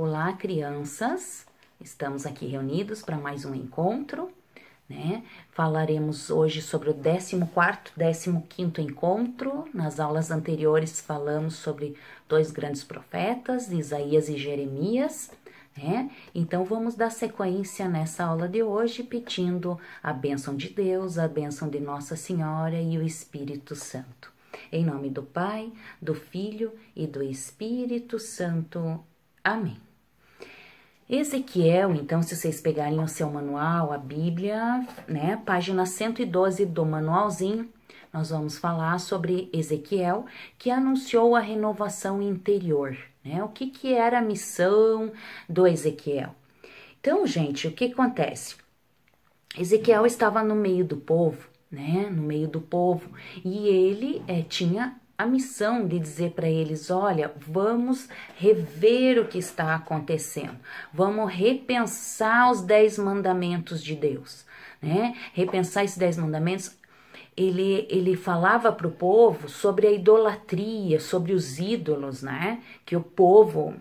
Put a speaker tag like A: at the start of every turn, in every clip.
A: Olá, crianças! Estamos aqui reunidos para mais um encontro, né? Falaremos hoje sobre o 14º, 15º encontro. Nas aulas anteriores falamos sobre dois grandes profetas, Isaías e Jeremias, né? Então vamos dar sequência nessa aula de hoje, pedindo a bênção de Deus, a bênção de Nossa Senhora e o Espírito Santo. Em nome do Pai, do Filho e do Espírito Santo. Amém. Ezequiel, então, se vocês pegarem o seu manual, a Bíblia, né, página 112 do manualzinho, nós vamos falar sobre Ezequiel, que anunciou a renovação interior, né? O que era a missão do Ezequiel? Então, gente, o que acontece? Ezequiel estava no meio do povo, né, no meio do povo, e ele tinha a missão de dizer para eles, olha, vamos rever o que está acontecendo, vamos repensar os 10 mandamentos de Deus, né? Repensar esses 10 mandamentos. Ele falava para o povo sobre a idolatria, sobre os ídolos, né? Que o povo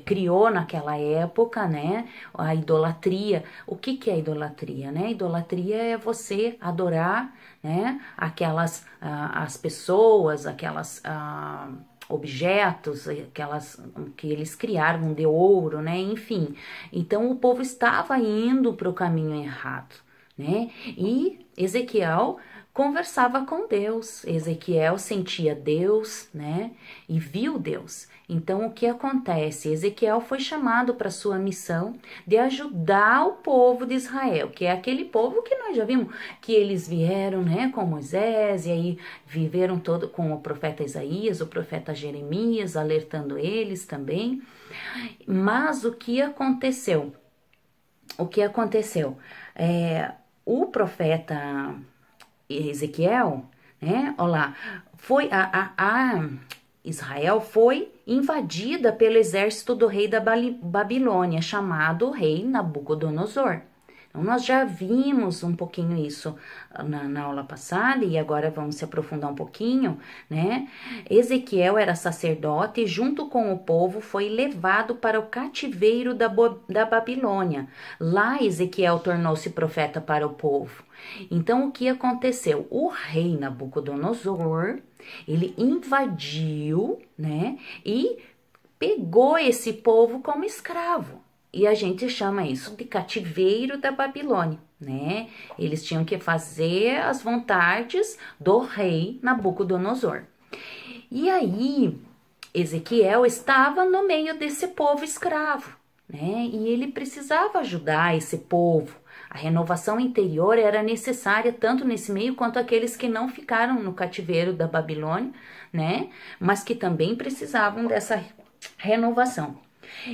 A: criou naquela época, né? A idolatria. O que é idolatria, né? Idolatria é você adorar, né? Aquelas as pessoas, aquelas objetos, aquelas que eles criaram de ouro, né? Enfim. Então o povo estava indo para o caminho errado, né? E Ezequiel conversava com Deus. Ezequiel sentia Deus, né? E viu Deus. Então, o que acontece? Ezequiel foi chamado para sua missão de ajudar o povo de Israel, que é aquele povo que nós já vimos, que eles vieram, né, com Moisés, e aí viveram todo com o profeta Isaías, o profeta Jeremias, alertando eles também. Mas o que aconteceu? O que aconteceu? O profeta Ezequiel, né, olha lá, foi Israel foi invadida pelo exército do rei da Babilônia, chamado rei Nabucodonosor. Então, nós já vimos um pouquinho isso na aula passada e agora vamos se aprofundar um pouquinho, né? Ezequiel era sacerdote e junto com o povo foi levado para o cativeiro da Babilônia. Lá Ezequiel tornou-se profeta para o povo. Então, o que aconteceu? O rei Nabucodonosor, ele invadiu, né? E pegou esse povo como escravo. E a gente chama isso de cativeiro da Babilônia, né? Eles tinham que fazer as vontades do rei Nabucodonosor. E aí, Ezequiel estava no meio desse povo escravo, né? E ele precisava ajudar esse povo. A renovação interior era necessária tanto nesse meio quanto aqueles que não ficaram no cativeiro da Babilônia, né? Mas que também precisavam dessa renovação.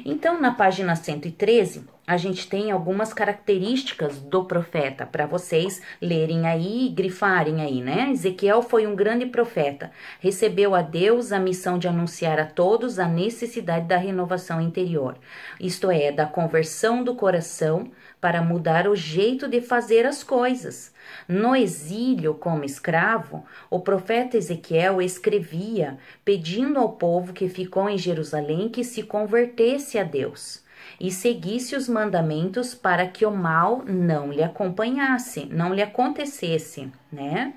A: Então, na página 113, a gente tem algumas características do profeta para vocês lerem aí e grifarem aí, né? Ezequiel foi um grande profeta, recebeu a Deus a missão de anunciar a todos a necessidade da renovação interior, isto é, da conversão do coração para mudar o jeito de fazer as coisas. No exílio como escravo, o profeta Ezequiel escrevia pedindo ao povo que ficou em Jerusalém que se convertesse a Deus e seguisse os mandamentos para que o mal não lhe acompanhasse, não lhe acontecesse, né?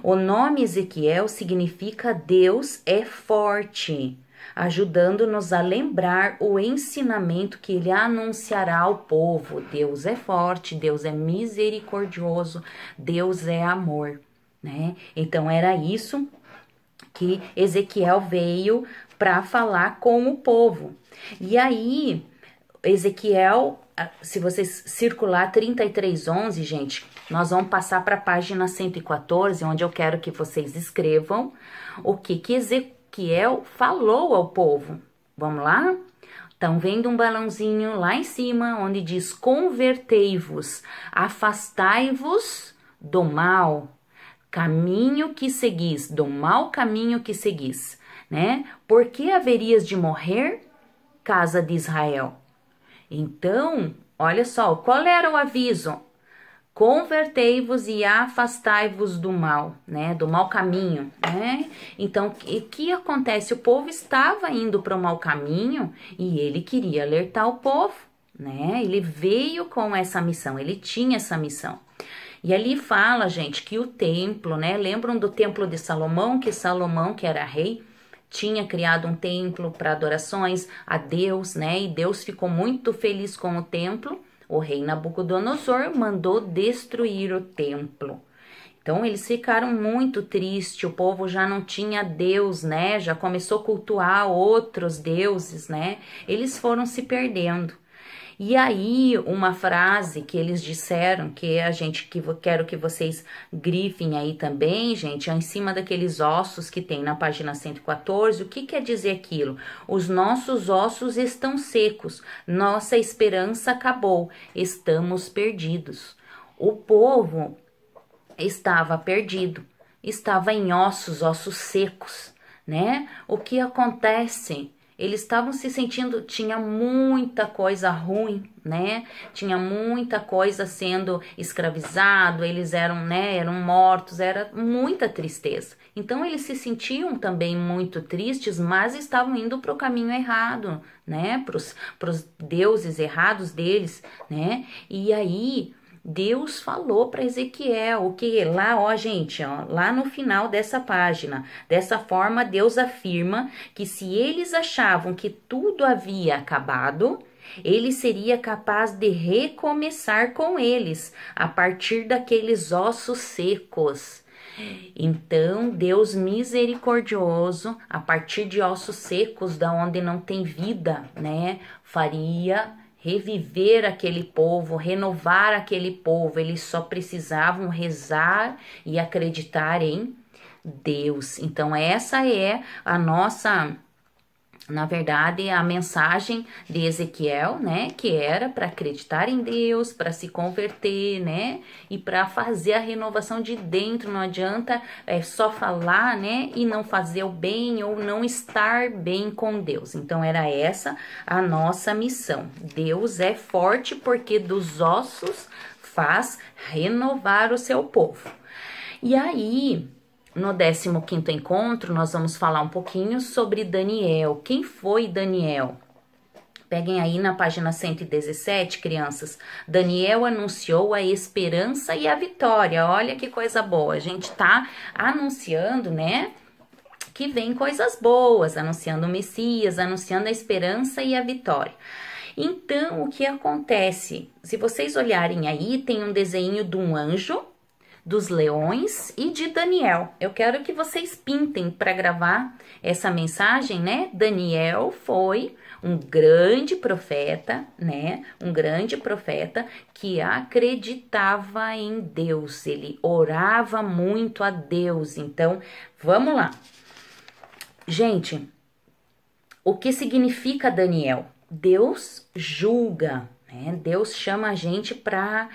A: O nome Ezequiel significa Deus é forte, ajudando-nos a lembrar o ensinamento que ele anunciará ao povo. Deus é forte, Deus é misericordioso, Deus é amor, né? Então era isso que Ezequiel veio para falar com o povo. E aí, Ezequiel, se vocês circular 33:11, gente, nós vamos passar para a página 114, onde eu quero que vocês escrevam o que Ezequiel falou ao povo. Vamos lá? Estão vendo um balãozinho lá em cima, onde diz: convertei-vos, afastai-vos do mal, caminho que seguis, do mau caminho que seguis, né? Por que haverias de morrer, casa de Israel? Então, olha só, qual era o aviso? convertei-vos e afastai-vos do mal, né? Do mau caminho, né? Então, o que acontece? O povo estava indo para o mau caminho e ele queria alertar o povo, né? Ele veio com essa missão, ele tinha essa missão. E ali fala, gente, que o templo, né? Lembram do templo de Salomão, que Salomão, que era rei, tinha criado um templo para adorações a Deus, né? E Deus ficou muito feliz com o templo. O rei Nabucodonosor mandou destruir o templo. Então eles ficaram muito tristes, o povo já não tinha Deus, né? Já começou a cultuar outros deuses, né? Eles foram se perdendo. E aí, uma frase que eles disseram, que quero que vocês grifem aí também, gente, é em cima daqueles ossos que tem na página 114, o que quer dizer aquilo? Os nossos ossos estão secos, nossa esperança acabou, estamos perdidos. O povo estava perdido, estava em ossos secos, né? O que acontece? Eles estavam se sentindo, tinha muita coisa ruim, né? Tinha muita coisa sendo escravizado, eles eram, né, eram mortos, era muita tristeza. Então eles se sentiam também muito tristes, mas estavam indo para o caminho errado, né? Para os deuses errados deles, né? E aí Deus falou para Ezequiel, o que lá, ó, gente, ó, lá no final dessa página, dessa forma Deus afirma que se eles achavam que tudo havia acabado, ele seria capaz de recomeçar com eles a partir daqueles ossos secos. Então, Deus misericordioso, a partir de ossos secos, da onde não tem vida, né, faria reviver aquele povo, renovar aquele povo. Eles só precisavam rezar e acreditar em Deus. Então essa é a nossa, na verdade, a mensagem de Ezequiel, né, que era para acreditar em Deus, para se converter, né, e para fazer a renovação de dentro. Não adianta só falar, né, e não fazer o bem ou não estar bem com Deus. Então era essa a nossa missão. Deus é forte porque dos ossos faz renovar o seu povo. E aí, no 15º encontro, nós vamos falar um pouquinho sobre Daniel. Quem foi Daniel? Peguem aí na página 117, crianças. Daniel anunciou a esperança e a vitória. Olha que coisa boa. A gente tá anunciando, né, que vem coisas boas, anunciando o Messias, anunciando a esperança e a vitória. Então, o que acontece? Se vocês olharem aí, tem um desenho de um anjo, dos leões e de Daniel. Eu quero que vocês pintem para gravar essa mensagem, né? Daniel foi um grande profeta, né? Um grande profeta que acreditava em Deus. Ele orava muito a Deus. Então, vamos lá. Gente, o que significa Daniel? Deus julga, né? Deus chama a gente para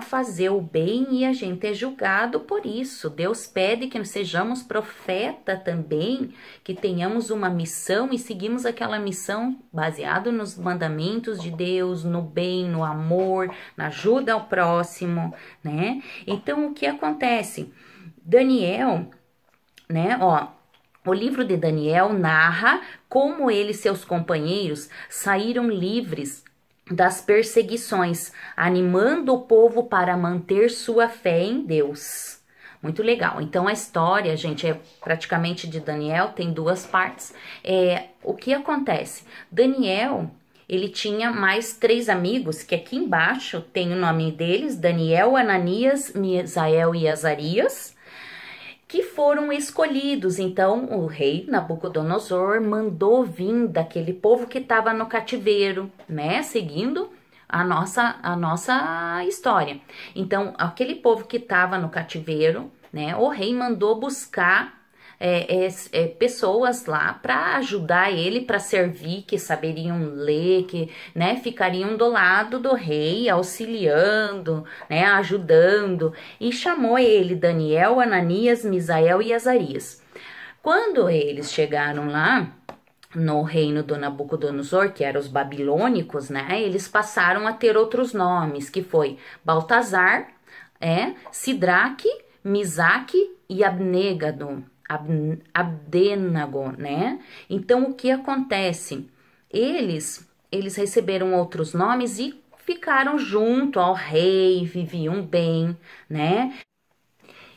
A: fazer o bem e a gente é julgado por isso. Deus pede que sejamos profeta também, que tenhamos uma missão e seguimos aquela missão baseado nos mandamentos de Deus, no bem, no amor, na ajuda ao próximo, né? Então, o que acontece? Daniel, né, ó, o livro de Daniel narra como ele e seus companheiros saíram livres das perseguições, animando o povo para manter sua fé em Deus. Muito legal. Então a história, gente, é praticamente de Daniel, tem duas partes. O que acontece? Daniel, ele tinha mais 3 amigos, que aqui embaixo tem o nome deles, Daniel, Ananias, Misael e Azarias, que foram escolhidos. Então o rei Nabucodonosor mandou vir daquele povo que estava no cativeiro, né, seguindo a nossa história. Então aquele povo que estava no cativeiro, né, o rei mandou buscar pessoas lá para ajudar ele, para servir, que saberiam ler, que, né, ficariam do lado do rei, auxiliando, né, ajudando, e chamou ele Daniel, Ananias, Misael e Azarias. Quando eles chegaram lá no reino do Nabucodonosor, que eram os babilônicos, né, eles passaram a ter outros nomes, que foi Baltazar, Sidraque, Misaque e Abdenago, né? Então, o que acontece? Eles receberam outros nomes e ficaram junto ao rei, viviam bem, né?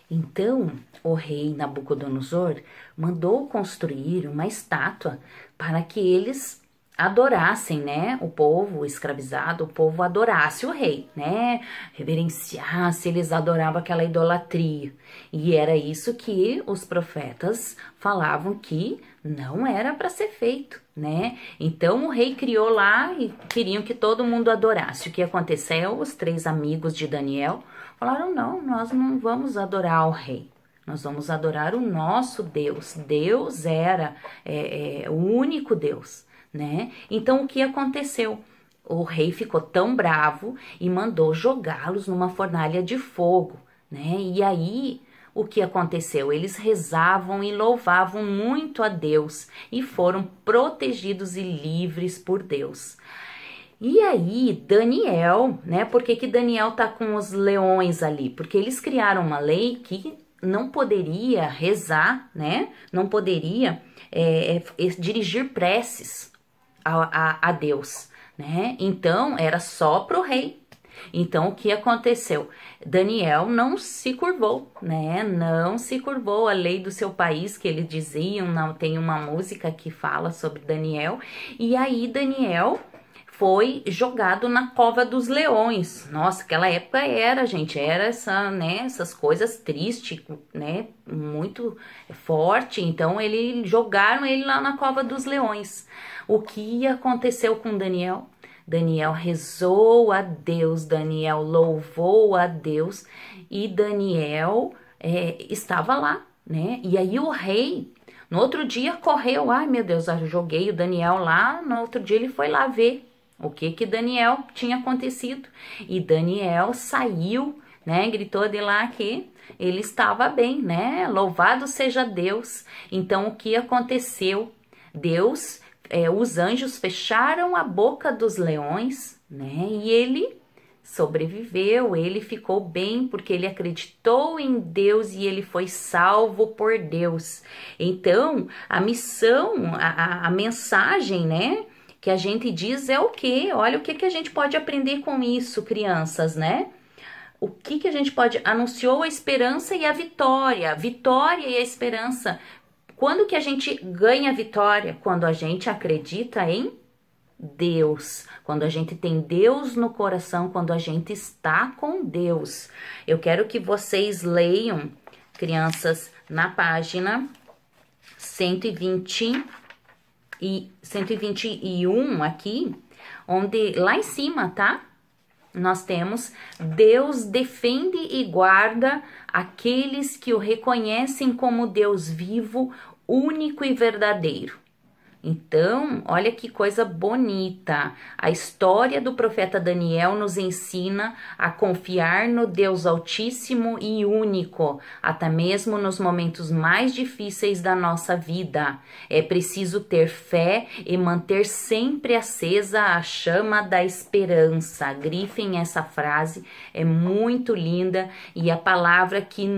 A: Então, o rei Nabucodonosor mandou construir uma estátua para que eles adorassem, né? O povo escravizado, o povo adorasse o rei, né? Reverenciasse, eles adoravam aquela idolatria. E era isso que os profetas falavam que não era para ser feito, né? Então o rei criou lá e queriam que todo mundo adorasse. O que aconteceu? Os 3 amigos de Daniel falaram: não, nós não vamos adorar o rei. Nós vamos adorar o nosso Deus. Deus era o único Deus, né? Então, o que aconteceu? O rei ficou tão bravo e mandou jogá-los numa fornalha de fogo, né? E aí, o que aconteceu? Eles rezavam e louvavam muito a Deus e foram protegidos e livres por Deus. E aí, Daniel, né? Por que Daniel tá com os leões ali? Porque eles criaram uma lei que não poderia rezar, né? Não poderia dirigir preces a Deus, né? Então, era só pro rei. Então, o que aconteceu? Daniel não se curvou, né? Não se curvou à lei do seu país, que eles diziam. Não, tem uma música que fala sobre Daniel. E aí, Daniel foi jogado na cova dos leões. Nossa, aquela época era, gente, era essas coisas tristes, né, muito forte. Então, jogaram ele lá na cova dos leões. O que aconteceu com Daniel? Daniel rezou a Deus, Daniel louvou a Deus e Daniel estava lá, né? E aí o rei, no outro dia, correu. Ai, meu Deus, eu joguei o Daniel lá. No outro dia ele foi lá ver o que Daniel tinha acontecido. E Daniel saiu, né? Gritou de lá que ele estava bem, né? Louvado seja Deus. Então, o que aconteceu? Deus, os anjos fecharam a boca dos leões, né? E ele sobreviveu, ele ficou bem porque ele acreditou em Deus e ele foi salvo por Deus. Então, a missão, a mensagem, né, que a gente diz é o quê? Olha o que a gente pode aprender com isso, crianças, né? O que a gente pode... Anunciou a esperança e a vitória. Vitória e a esperança. Quando que a gente ganha vitória? Quando a gente acredita em Deus. Quando a gente tem Deus no coração, quando a gente está com Deus. Eu quero que vocês leiam, crianças, na página 121 aqui, onde lá em cima, tá? Nós temos: Deus defende e guarda aqueles que o reconhecem como Deus vivo, único e verdadeiro. Então, olha que coisa bonita. A história do profeta Daniel nos ensina a confiar no Deus Altíssimo e único, até mesmo nos momentos mais difíceis da nossa vida. É preciso ter fé e manter sempre acesa a chama da esperança. Grifem essa frase, é muito linda, e a palavra que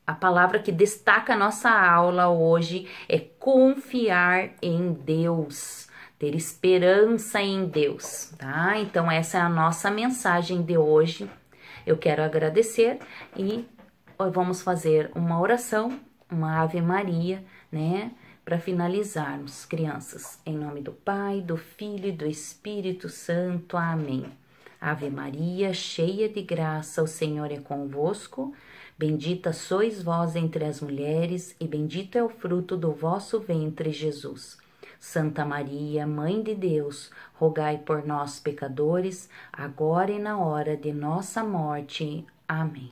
A: a palavra que destaca a nossa aula hoje é confiar em Deus, ter esperança em Deus, tá? Então, essa é a nossa mensagem de hoje. Eu quero agradecer e vamos fazer uma oração, uma Ave Maria, né? Para finalizarmos, crianças. Em nome do Pai, do Filho e do Espírito Santo. Amém. Ave Maria, cheia de graça, o Senhor é convosco. Bendita sois vós entre as mulheres, e bendito é o fruto do vosso ventre, Jesus. Santa Maria, Mãe de Deus, rogai por nós, pecadores, agora e na hora de nossa morte. Amém.